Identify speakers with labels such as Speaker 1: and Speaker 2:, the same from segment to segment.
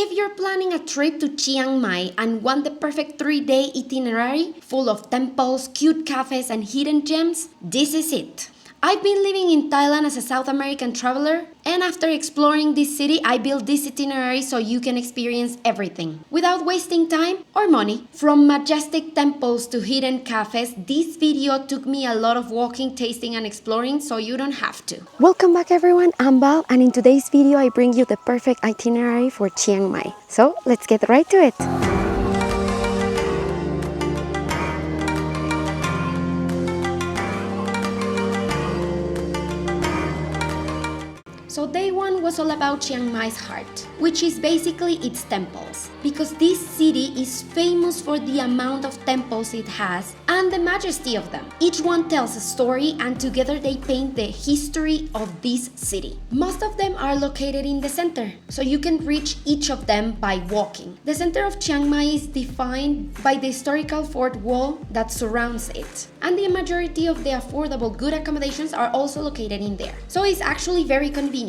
Speaker 1: If you're planning a trip to Chiang Mai and want the perfect 3-day itinerary full of temples, cute cafes, and hidden gems, this is it. I've been living in Thailand as a South American traveler, and after exploring this city, I built this itinerary so you can experience everything without wasting time or money. From majestic temples to hidden cafes, this video took me a lot of walking, tasting, and exploring, so you don't have to. Welcome back everyone, I'm Val, and in today's video I bring you the perfect itinerary for Chiang Mai. So let's get right to it. So day one was all about Chiang Mai's heart, which is basically its temples, because this city is famous for the amount of temples it has and the majesty of them. Each one tells a story, and together they paint the history of this city. Most of them are located in the center, so you can reach each of them by walking. The center of Chiang Mai is defined by the historical fort wall that surrounds it, and the majority of the affordable good accommodations are also located in there. So it's actually very convenient.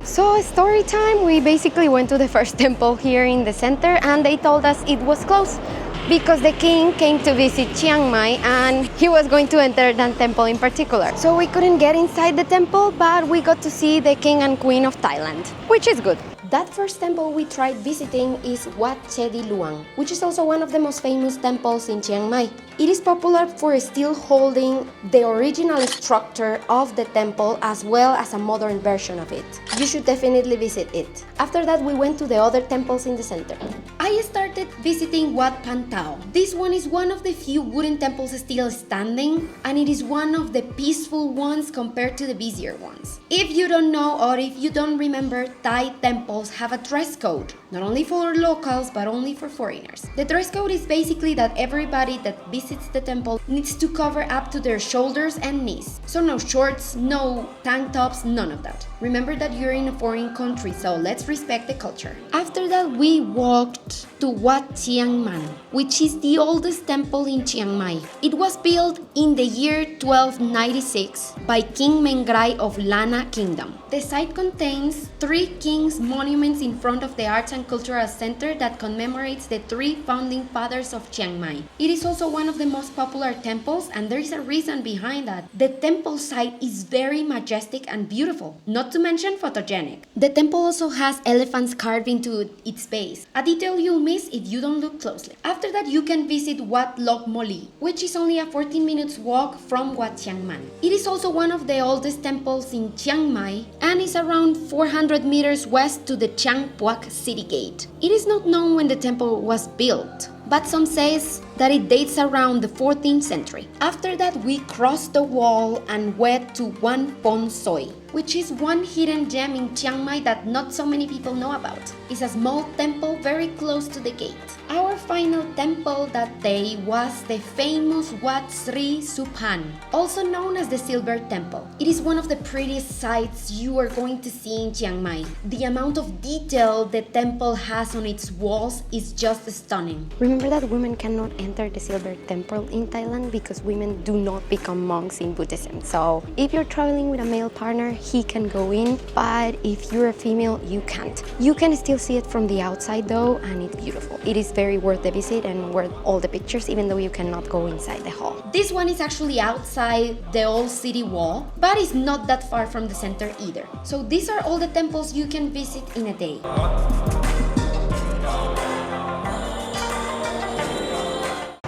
Speaker 1: So story time, we basically went to the first temple here in the center and they told us it was closed because the king came to visit Chiang Mai and he was going to enter that temple in particular. So we couldn't get inside the temple, but we got to see the king and queen of Thailand, which is good. That first temple we tried visiting is Wat Che Di Luang, which is also one of the most famous temples in Chiang Mai. It is popular for still holding the original structure of the temple as well as a modern version of it. You should definitely visit it. After that, we went to the other temples in the center. I started visiting Wat Pan Tao. This one is one of the few wooden temples still standing, and it is one of the peaceful ones compared to the busier ones. If you don't know or if you don't remember, Thai temples have a dress code, not only for locals but only for foreigners. The dress code is basically that everybody that visits the temple needs to cover up to their shoulders and knees. So no shorts, no tank tops, none of that. Remember that you're in a foreign country, so let's respect the culture. After that, we walked to Wat Chiang Man, which is the oldest temple in Chiang Mai. It was built in the year 1296 by King Mengrai of Lana Kingdom. The site contains 3 kings' monuments in front of the Arts and Cultural Center that commemorates the 3 founding fathers of Chiang Mai. It is also one of the most popular temples, and there is a reason behind that. The temple site is very majestic and beautiful, not to mention photogenic. The temple also has elephants carved into its base, a detail you'll miss if you don't look closely. After that, you can visit Wat Lok Moli, which is only a 14 minutes walk from Wat Chiang Man. It is also one of the oldest temples in Chiang Mai and is around 400 meters west to the Chiang Puak city gate. It is not known when the temple was built, but some says that it dates around the 14th century. After that, we crossed the wall and went to Wan Pon Soi, which is one hidden gem in Chiang Mai that not so many people know about. It's a small temple very close to the gate. Our final temple that day was the famous Wat Sri Suphan, also known as the Silver Temple. It is one of the prettiest sights you are going to see in Chiang Mai. The amount of detail the temple has on its walls is just stunning. Remember that women cannot enter the Silver Temple in Thailand because women do not become monks in Buddhism. So if you're traveling with a male partner, he can go in, but if you're a female, you can't. You can still see it from the outside though, and it's beautiful. It is very worth the visit and worth all the pictures, even though you cannot go inside the hall. This one is actually outside the old city wall, but it's not that far from the center either. So these are all the temples you can visit in a day.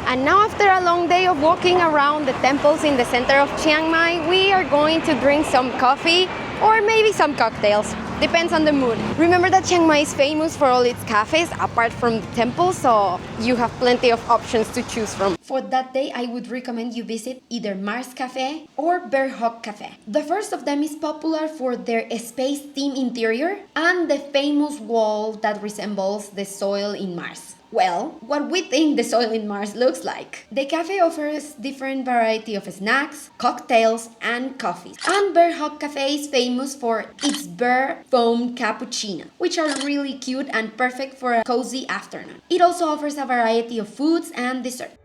Speaker 1: And now, after a long day of walking around the temples in the center of Chiang Mai, we are going to drink some coffee or maybe some cocktails. Depends on the mood. Remember that Chiang Mai is famous for all its cafes apart from the temple, so you have plenty of options to choose from. For that day, I would recommend you visit either Mars Café or Bear Hug Café. The first of them is popular for their space theme interior and the famous wall that resembles the soil in Mars. Well, what we think the soil in Mars looks like. The cafe offers different variety of snacks, cocktails, and coffees. And Bear Hug Cafe is famous for its bear foam cappuccino, which are really cute and perfect for a cozy afternoon. It also offers a variety of foods and desserts.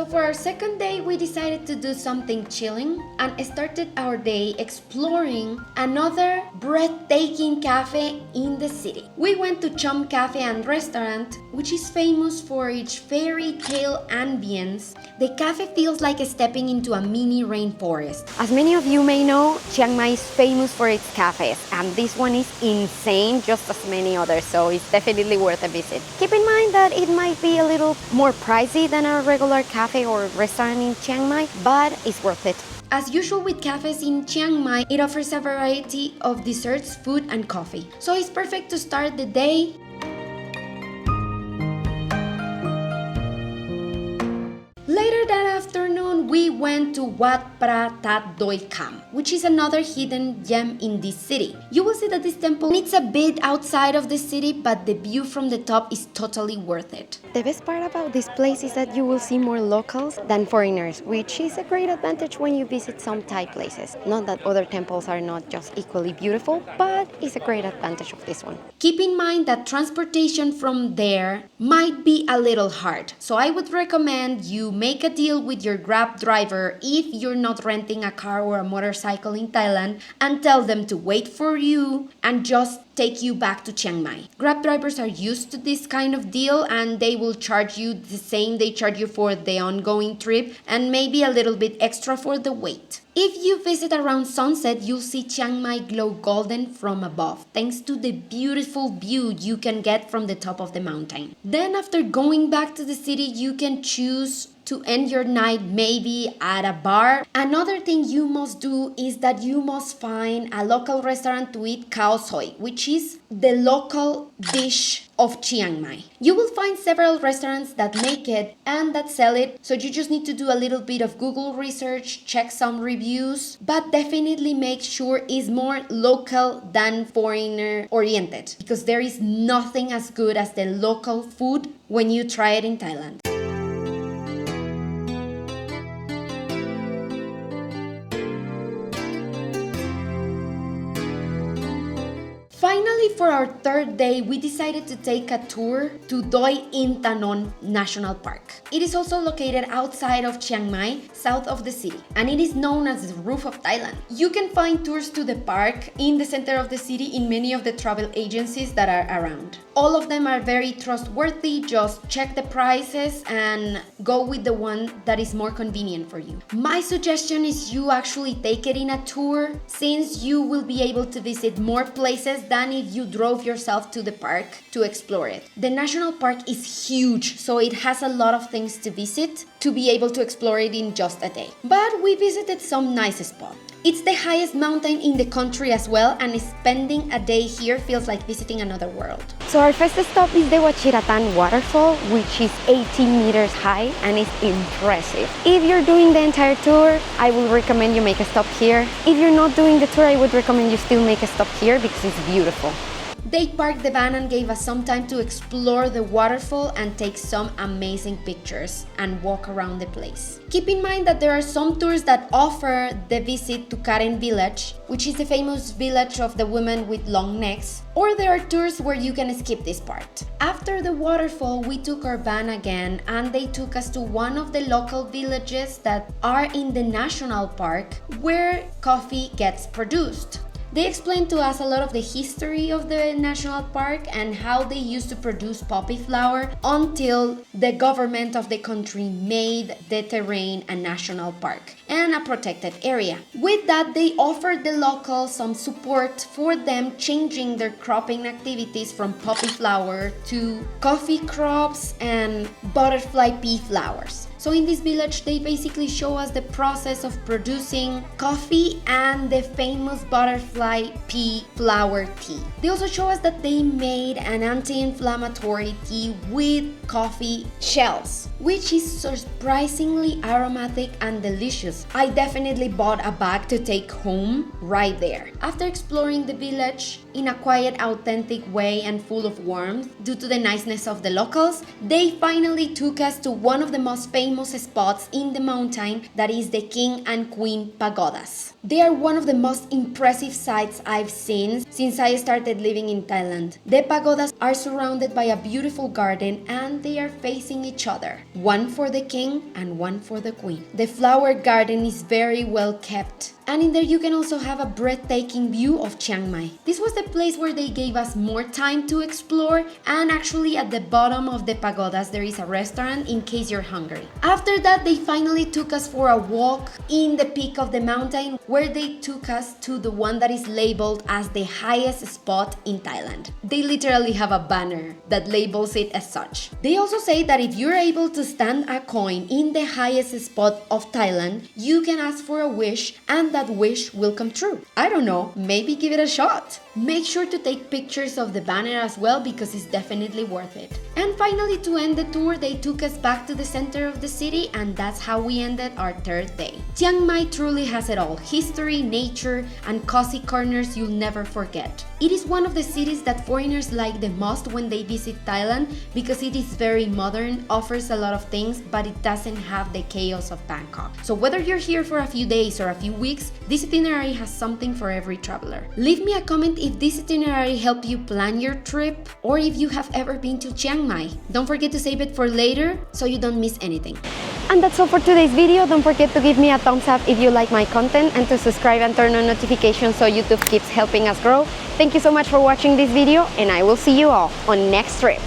Speaker 1: for our second day, we decided to do something chilling and started our day exploring another breathtaking cafe in the city. We went to Chom Cafe and Restaurant, which is famous for its fairy tale ambience. The cafe feels like stepping into a mini rainforest. As many of you may know, Chiang Mai is famous for its cafes, and this one is insane, just as many others, so it's definitely worth a visit. Keep in mind that it might be a little more pricey than a regular cafe or restaurant in Chiang Mai, but it's worth it. As usual with cafes in Chiang Mai, it offers a variety of desserts, food, and coffee. So it's perfect to start the day. Later that afternoon, we went to Wat Pra Tat Doi Kam, which is another hidden gem in this city. You will see that this temple is a bit outside of the city, but the view from the top is totally worth it. The best part about this place is that you will see more locals than foreigners, which is a great advantage when you visit some Thai places. Not that other temples are not just equally beautiful, but it's a great advantage of this one. Keep in mind that transportation from there might be a little hard, so I would recommend you make a deal with your Grab driver if you're not renting a car or a motorcycle in Thailand and tell them to wait for you and just take you back to Chiang Mai. Grab drivers are used to this kind of deal and they will charge you the same they charge you for the ongoing trip and maybe a little bit extra for the wait. If you visit around sunset, you'll see Chiang Mai glow golden from above, thanks to the beautiful view you can get from the top of the mountain. Then after going back to the city, you can choose to end your night maybe at a bar. Another thing you must do is that you must find a local restaurant to eat khao soi, which is the local dish of Chiang Mai. You will find several restaurants that make it and that sell it, so you just need to do a little bit of Google research, check some reviews, but definitely make sure it's more local than foreigner oriented, because there is nothing as good as the local food when you try it in Thailand. Finally, for our third day, we decided to take a tour to Doi Inthanon National Park. It is also located outside of Chiang Mai, south of the city, and it is known as the roof of Thailand. You can find tours to the park in the center of the city in many of the travel agencies that are around. All of them are very trustworthy. Just check the prices and go with the one that is more convenient for you. My suggestion is you actually take it in a tour, since you will be able to visit more places than if you drove yourself to the park to explore it. The national park is huge, so it has a lot of things to visit to be able to explore it in just a day. But we visited some nice spots. It's the highest mountain in the country as well, and spending a day here feels like visiting another world. So our first stop is the Wachiratan waterfall, which is 18 meters high and is impressive. If you're doing the entire tour, I would recommend you make a stop here. If you're not doing the tour, I would recommend you still make a stop here because it's beautiful. They parked the van and gave us some time to explore the waterfall and take some amazing pictures and walk around the place. Keep in mind that there are some tours that offer the visit to Karen Village, which is the famous village of the women with long necks, or there are tours where you can skip this part. After the waterfall, we took our van again and they took us to one of the local villages that are in the national park where coffee gets produced. They explained to us a lot of the history of the national park and how they used to produce poppy flower until the government of the country made the terrain a national park and a protected area. With that, they offered the locals some support for them changing their cropping activities from poppy flower to coffee crops and butterfly pea flowers. So in this village, they basically show us the process of producing coffee and the famous butterfly pea flower tea. They also show us that they made an anti-inflammatory tea with coffee shells, which is surprisingly aromatic and delicious. I definitely bought a bag to take home right there. After exploring the village in a quiet, authentic way and full of warmth due to the niceness of the locals, they finally took us to one of the most famous spots in the mountain, that is the King and Queen Pagodas. They are one of the most impressive sights I've seen since I started living in Thailand. The pagodas are surrounded by a beautiful garden and they are facing each other. one for the king and one for the queen. The flower garden is very well kept. And in there you can also have a breathtaking view of Chiang Mai. This was the place where they gave us more time to explore, and actually at the bottom of the pagodas there is a restaurant in case you're hungry. After that they finally took us for a walk in the peak of the mountain, where they took us to the one that is labeled as the highest spot in Thailand. They literally have a banner that labels it as such. They also say that if you're able to stand a coin in the highest spot of Thailand, you can ask for a wish and that wish will come true. I don't know, maybe give it a shot. Make sure to take pictures of the banner as well because it's definitely worth it. And finally, to end the tour, they took us back to the center of the city, and that's how we ended our third day. Chiang Mai truly has it all: history, nature, and cozy corners you'll never forget. It is one of the cities that foreigners like the most when they visit Thailand because it is very modern, offers a lot of things, but it doesn't have the chaos of Bangkok. So whether you're here for a few days or a few weeks, this itinerary has something for every traveler. Leave me a comment if this itinerary helped you plan your trip, or if you have ever been to Chiang Mai. Don't forget to save it for later so you don't miss anything. And that's all for today's video. Don't forget to give me a thumbs up if you like my content, and to subscribe and turn on notifications so YouTube keeps helping us grow. Thank you so much for watching this video, and I will see you all on next trip.